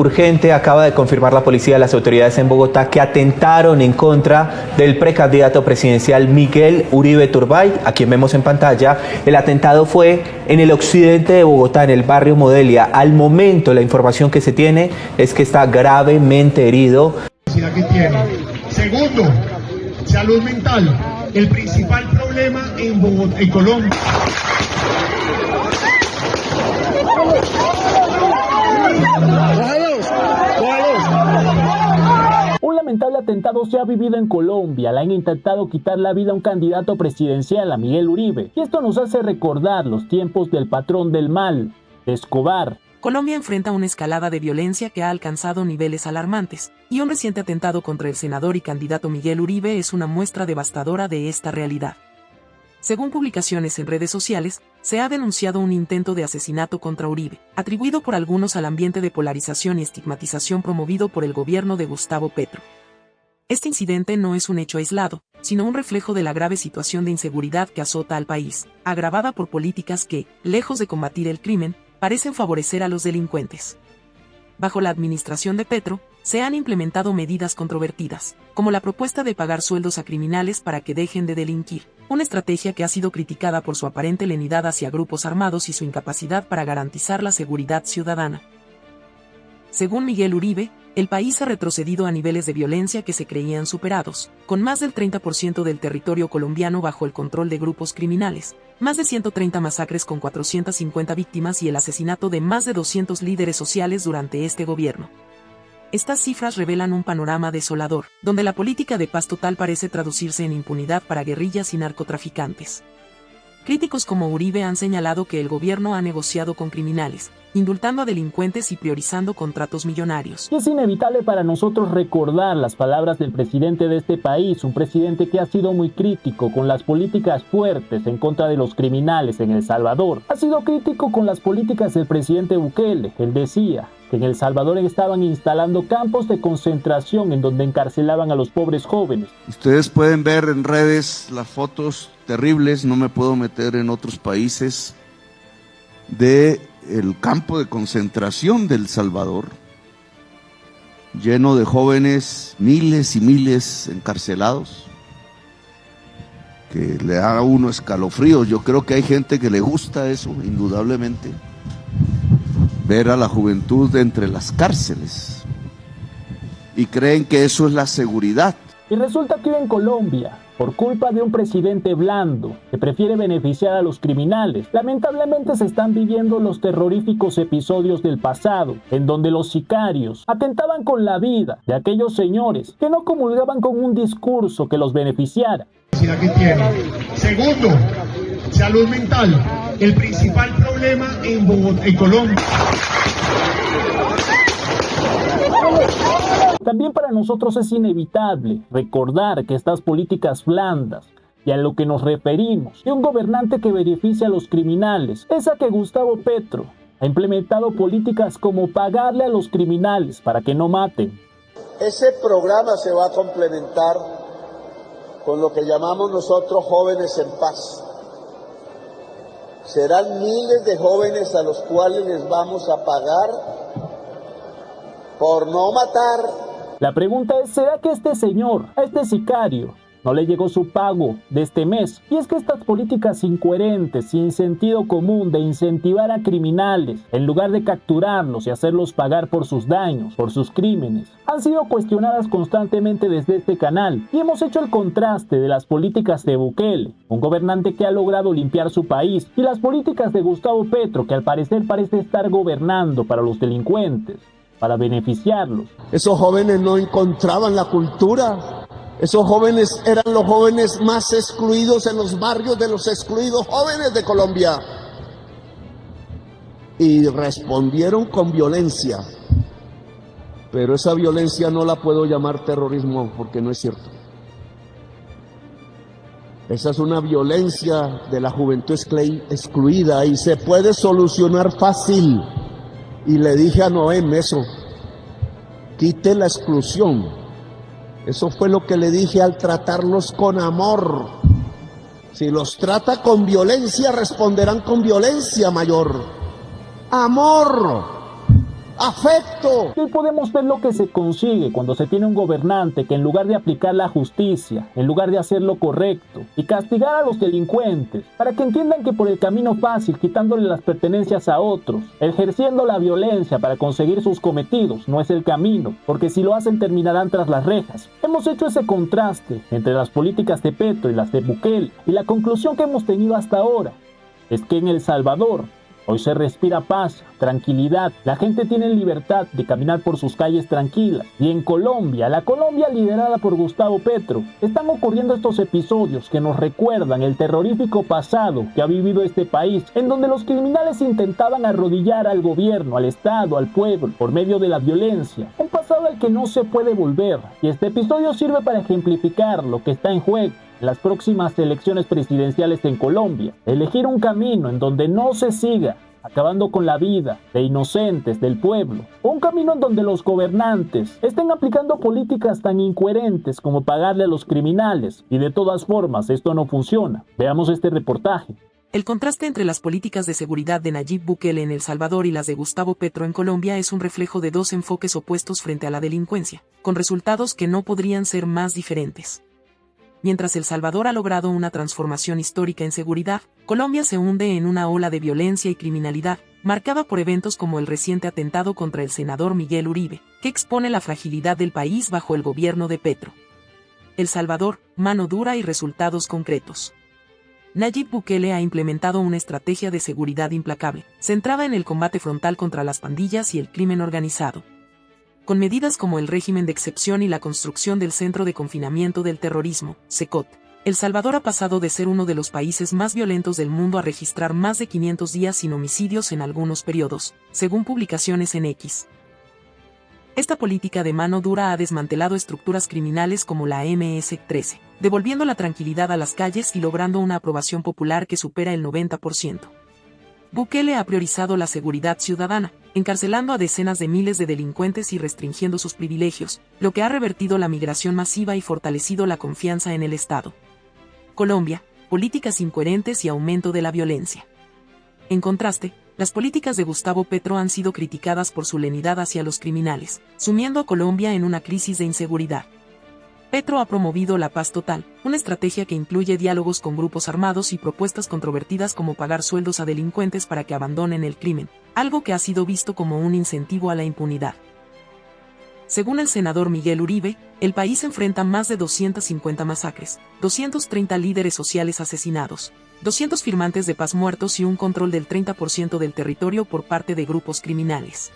Urgente acaba de confirmar la policía de las autoridades en Bogotá que atentaron en contra del precandidato presidencial Miguel Uribe Turbay, a quien vemos en pantalla. El atentado fue en el occidente de Bogotá, en el barrio Modelia. Al momento, la información que se tiene es que está gravemente herido. Que tiene. Segundo, salud mental. El principal problema en Bogotá, en Colombia. Un lamentable atentado se ha vivido en Colombia. Le han intentado quitar la vida a un candidato presidencial, a Miguel Uribe. Y esto nos hace recordar los tiempos del patrón del mal, de Escobar. Colombia enfrenta una escalada de violencia que ha alcanzado niveles alarmantes, y un reciente atentado contra el senador y candidato Miguel Uribe es una muestra devastadora de esta realidad. Según publicaciones en redes sociales, se ha denunciado un intento de asesinato contra Uribe, atribuido por algunos al ambiente de polarización y estigmatización promovido por el gobierno de Gustavo Petro. Este incidente no es un hecho aislado, sino un reflejo de la grave situación de inseguridad que azota al país, agravada por políticas que, lejos de combatir el crimen, parecen favorecer a los delincuentes. Bajo la administración de Petro, se han implementado medidas controvertidas, como la propuesta de pagar sueldos a criminales para que dejen de delinquir, una estrategia que ha sido criticada por su aparente lenidad hacia grupos armados y su incapacidad para garantizar la seguridad ciudadana. Según Miguel Uribe, el país ha retrocedido a niveles de violencia que se creían superados, con más del 30% del territorio colombiano bajo el control de grupos criminales, más de 130 masacres con 450 víctimas y el asesinato de más de 200 líderes sociales durante este gobierno. Estas cifras revelan un panorama desolador, donde la política de paz total parece traducirse en impunidad para guerrillas y narcotraficantes. Críticos como Uribe han señalado que el gobierno ha negociado con criminales, indultando a delincuentes y priorizando contratos millonarios. Es inevitable para nosotros recordar las palabras del presidente de este país, un presidente que ha sido muy crítico con las políticas fuertes en contra de los criminales en El Salvador. Ha sido crítico con las políticas del presidente Bukele. Él decía que en El Salvador estaban instalando campos de concentración en donde encarcelaban a los pobres jóvenes. Ustedes pueden ver en redes las fotos terribles, no me puedo meter en otros países, de el campo de concentración de El Salvador, lleno de jóvenes, miles y miles encarcelados, que le da a uno escalofríos. Yo creo que hay gente que le gusta eso, indudablemente, ver a la juventud entre las cárceles, y creen que eso es la seguridad. Y resulta que hoy en Colombia, por culpa de un presidente blando que prefiere beneficiar a los criminales, lamentablemente se están viviendo los terroríficos episodios del pasado, en donde los sicarios atentaban con la vida de aquellos señores que no comulgaban con un discurso que los beneficiara. Que tiene. Segundo, salud mental. El principal problema en Bogotá, en Colombia. También para nosotros es inevitable recordar que estas políticas blandas y a lo que nos referimos, y un gobernante que beneficia a los criminales, es a que Gustavo Petro ha implementado políticas como pagarle a los criminales para que no maten. Ese programa se va a complementar con lo que llamamos nosotros jóvenes en paz. Serán miles de jóvenes a los cuales les vamos a pagar por no matar. La pregunta es, ¿será que este señor, a este sicario, no le llegó su pago de este mes? Y es que estas políticas incoherentes, sin sentido común, de incentivar a criminales, en lugar de capturarlos y hacerlos pagar por sus daños, por sus crímenes, han sido cuestionadas constantemente desde este canal. Y hemos hecho el contraste de las políticas de Bukele, un gobernante que ha logrado limpiar su país, y las políticas de Gustavo Petro, que al parecer parece estar gobernando para los delincuentes, para beneficiarlos. Esos jóvenes no encontraban la cultura. Esos jóvenes eran los jóvenes más excluidos en los barrios de los excluidos jóvenes de Colombia. Y respondieron con violencia. Pero esa violencia no la puedo llamar terrorismo porque no es cierto. Esa es una violencia de la juventud excluida y se puede solucionar fácil. Y le dije a Noem eso, quite la exclusión. Eso fue lo que le dije al tratarlos con amor. Si los trata con violencia, responderán con violencia mayor. Amor. afecto. Y hoy podemos ver lo que se consigue cuando se tiene un gobernante que en lugar de aplicar la justicia, en lugar de hacer lo correcto y castigar a los delincuentes, para que entiendan que por el camino fácil, quitándole las pertenencias a otros, ejerciendo la violencia para conseguir sus cometidos, no es el camino, porque si lo hacen terminarán tras las rejas. Hemos hecho ese contraste entre las políticas de Petro y las de Bukele, y la conclusión que hemos tenido hasta ahora es que en El Salvador hoy se respira paz, tranquilidad, la gente tiene libertad de caminar por sus calles tranquilas. Y en Colombia, la Colombia liderada por Gustavo Petro, están ocurriendo estos episodios que nos recuerdan el terrorífico pasado que ha vivido este país, en donde los criminales intentaban arrodillar al gobierno, al Estado, al pueblo, por medio de la violencia. Un pasado al que no se puede volver. Y este episodio sirve para ejemplificar lo que está en juego en las próximas elecciones presidenciales en Colombia. Elegir un camino en donde no se siga acabando con la vida de inocentes del pueblo, o un camino en donde los gobernantes estén aplicando políticas tan incoherentes como pagarle a los criminales, y de todas formas esto no funciona. Veamos este reportaje. El contraste entre las políticas de seguridad de Nayib Bukele en El Salvador y las de Gustavo Petro en Colombia es un reflejo de dos enfoques opuestos frente a la delincuencia, con resultados que no podrían ser más diferentes. Mientras El Salvador ha logrado una transformación histórica en seguridad, Colombia se hunde en una ola de violencia y criminalidad, marcada por eventos como el reciente atentado contra el senador Miguel Uribe, que expone la fragilidad del país bajo el gobierno de Petro. El Salvador, mano dura y resultados concretos. Nayib Bukele ha implementado una estrategia de seguridad implacable, centrada en el combate frontal contra las pandillas y el crimen organizado. Con medidas como el régimen de excepción y la construcción del Centro de Confinamiento del Terrorismo, CECOT, El Salvador ha pasado de ser uno de los países más violentos del mundo a registrar más de 500 días sin homicidios en algunos periodos, según publicaciones en X. Esta política de mano dura ha desmantelado estructuras criminales como la MS-13, devolviendo la tranquilidad a las calles y logrando una aprobación popular que supera el 90%. Bukele ha priorizado la seguridad ciudadana, encarcelando a decenas de miles de delincuentes y restringiendo sus privilegios, lo que ha revertido la migración masiva y fortalecido la confianza en el Estado. Colombia, políticas incoherentes y aumento de la violencia. En contraste, las políticas de Gustavo Petro han sido criticadas por su lenidad hacia los criminales, sumiendo a Colombia en una crisis de inseguridad. Petro ha promovido la paz total, una estrategia que incluye diálogos con grupos armados y propuestas controvertidas como pagar sueldos a delincuentes para que abandonen el crimen, algo que ha sido visto como un incentivo a la impunidad. Según el senador Miguel Uribe, el país enfrenta más de 250 masacres, 230 líderes sociales asesinados, 200 firmantes de paz muertos y un control del 30% del territorio por parte de grupos criminales.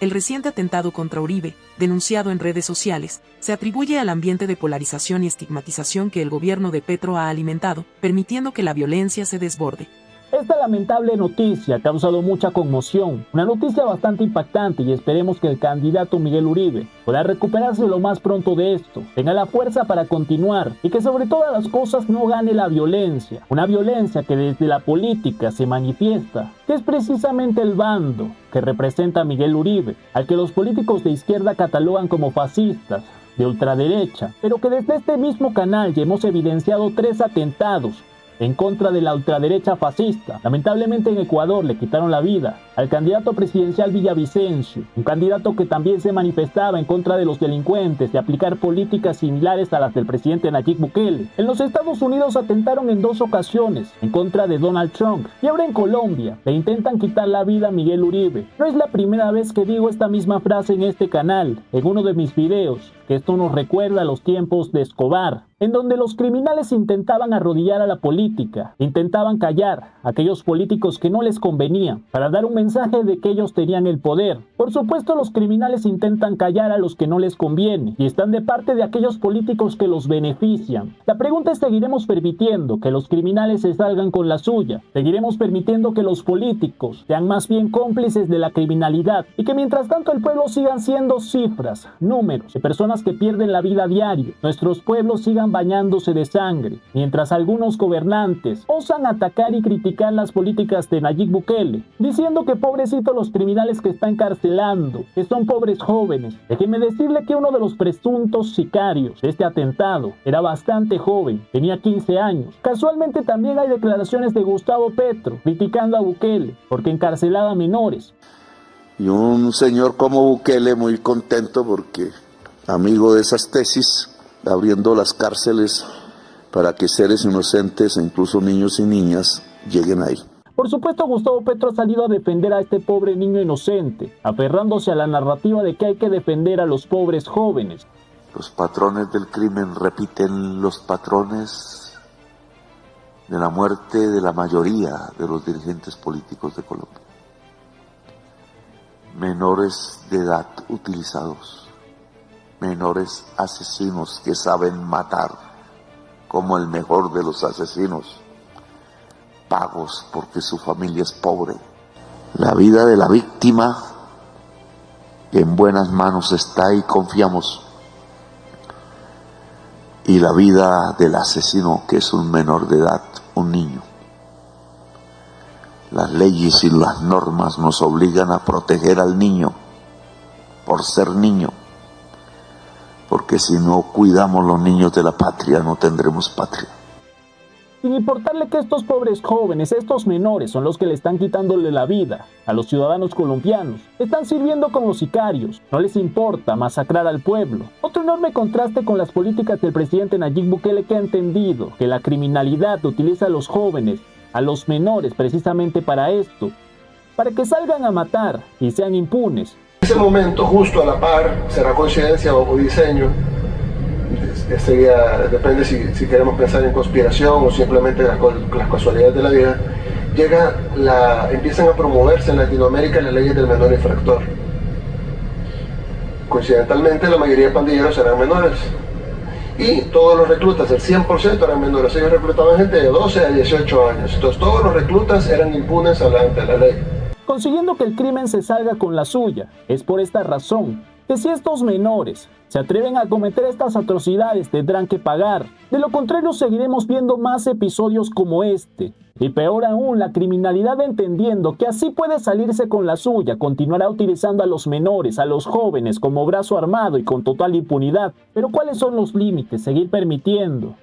El reciente atentado contra Uribe, denunciado en redes sociales, se atribuye al ambiente de polarización y estigmatización que el gobierno de Petro ha alimentado, permitiendo que la violencia se desborde. Esta lamentable noticia ha causado mucha conmoción, una noticia bastante impactante, y esperemos que el candidato Miguel Uribe pueda recuperarse lo más pronto de esto, tenga la fuerza para continuar y que sobre todas las cosas no gane la violencia, una violencia que desde la política se manifiesta, que es precisamente el bando que representa a Miguel Uribe, al que los políticos de izquierda catalogan como fascistas, de ultraderecha, pero que desde este mismo canal ya hemos evidenciado 3 atentados en contra de la ultraderecha fascista. Lamentablemente en Ecuador le quitaron la vida al candidato presidencial Villavicencio, un candidato que también se manifestaba en contra de los delincuentes, de aplicar políticas similares a las del presidente Nayib Bukele. En los Estados Unidos atentaron en 2 ocasiones en contra de Donald Trump, y ahora en Colombia le intentan quitar la vida a Miguel Uribe. No es la primera vez que digo esta misma frase en este canal, en uno de mis videos, que esto nos recuerda a los tiempos de Escobar, en donde los criminales intentaban arrodillar a la política, intentaban callar a aquellos políticos que no les convenían, para dar un mensaje de que ellos tenían el poder. Por supuesto, los criminales intentan callar a los que no les conviene, y están de parte de aquellos políticos que los benefician. La pregunta es, ¿seguiremos permitiendo que los criminales se salgan con la suya? ¿Seguiremos permitiendo que los políticos sean más bien cómplices de la criminalidad, y que mientras tanto el pueblo sigan siendo cifras, números, de personas que pierden la vida a diario, nuestros pueblos sigan bañándose de sangre, mientras algunos gobernantes osan atacar y criticar las políticas de Nayib Bukele, diciendo que pobrecitos los criminales que está encarcelando, que son pobres jóvenes? Déjeme decirle que uno de los presuntos sicarios de este atentado era bastante joven, tenía 15 años. Casualmente también hay declaraciones de Gustavo Petro criticando a Bukele porque encarcelaba menores. Y un señor como Bukele muy contento porque, amigo de esas tesis, abriendo las cárceles para que seres inocentes e incluso niños y niñas lleguen ahí. Por supuesto, Gustavo Petro ha salido a defender a este pobre niño inocente, aferrándose a la narrativa de que hay que defender a los pobres jóvenes. Los patrones del crimen repiten los patrones de la muerte de la mayoría de los dirigentes políticos de Colombia. Menores de edad utilizados, menores asesinos que saben matar como el mejor de los asesinos, pagos porque su familia es pobre. La vida de la víctima en buenas manos está y confiamos. Y la vida del asesino, que es un menor de edad, un niño. Las leyes y las normas nos obligan a proteger al niño por ser niño, porque si no cuidamos los niños de la patria, no tendremos patria. Sin importarle que estos pobres jóvenes, estos menores, son los que le están quitándole la vida a los ciudadanos colombianos. Están sirviendo como sicarios. No les importa masacrar al pueblo. Otro enorme contraste con las políticas del presidente Nayib Bukele, que ha entendido que la criminalidad utiliza a los jóvenes, a los menores, precisamente para esto, para que salgan a matar y sean impunes. En ese momento, justo a la par, será coincidencia o diseño, depende si queremos pensar en conspiración o simplemente las casualidades de la vida, empiezan a promoverse en Latinoamérica las leyes del menor infractor. Coincidentalmente, la mayoría de pandilleros eran menores y todos los reclutas, el 100% eran menores. Ellos reclutaban gente de 12 a 18 años, entonces todos los reclutas eran impunes ante la ley, consiguiendo que el crimen se salga con la suya. Es por esta razón que si estos menores se atreven a cometer estas atrocidades, tendrán que pagar. De lo contrario, seguiremos viendo más episodios como este. Y peor aún, la criminalidad, entendiendo que así puede salirse con la suya, continuará utilizando a los menores, a los jóvenes como brazo armado y con total impunidad. Pero ¿cuáles son los límites? Seguir permitiendo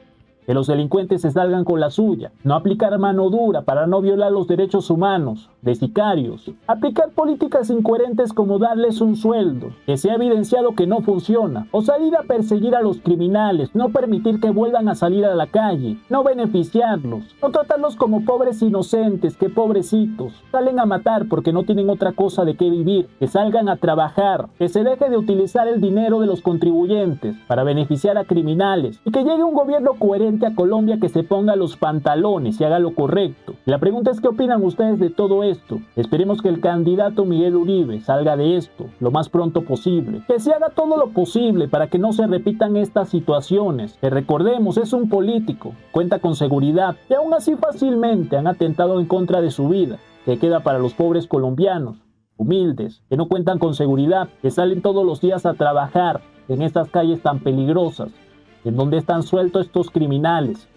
que los delincuentes se salgan con la suya, no aplicar mano dura para no violar los derechos humanos de sicarios, aplicar políticas incoherentes como darles un sueldo, que se ha evidenciado que no funciona, o salir a perseguir a los criminales, no permitir que vuelvan a salir a la calle, no beneficiarlos, no tratarlos como pobres inocentes, que pobrecitos, salen a matar porque no tienen otra cosa de qué vivir, que salgan a trabajar, que se deje de utilizar el dinero de los contribuyentes para beneficiar a criminales, y que llegue un gobierno coherente a Colombia que se ponga los pantalones y haga lo correcto. La pregunta es: ¿qué opinan ustedes de todo esto? Esperemos que el candidato Miguel Uribe salga de esto lo más pronto posible, que se haga todo lo posible para que no se repitan estas situaciones, que recordemos, es un político, cuenta con seguridad, y aún así fácilmente han atentado en contra de su vida. ¿Qué queda para los pobres colombianos, humildes, que no cuentan con seguridad, que salen todos los días a trabajar en estas calles tan peligrosas, en donde están sueltos estos criminales,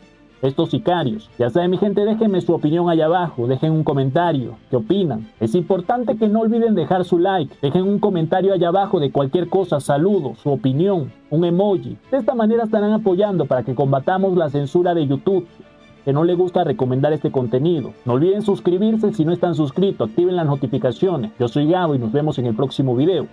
estos sicarios? Ya saben, mi gente, déjenme su opinión allá abajo, dejen un comentario, ¿qué opinan? Es importante que no olviden dejar su like, dejen un comentario allá abajo de cualquier cosa, saludos, su opinión, un emoji. De esta manera estarán apoyando para que combatamos la censura de YouTube, que no le gusta recomendar este contenido. No olviden suscribirse si no están suscritos, activen las notificaciones. Yo soy Gabo y nos vemos en el próximo video.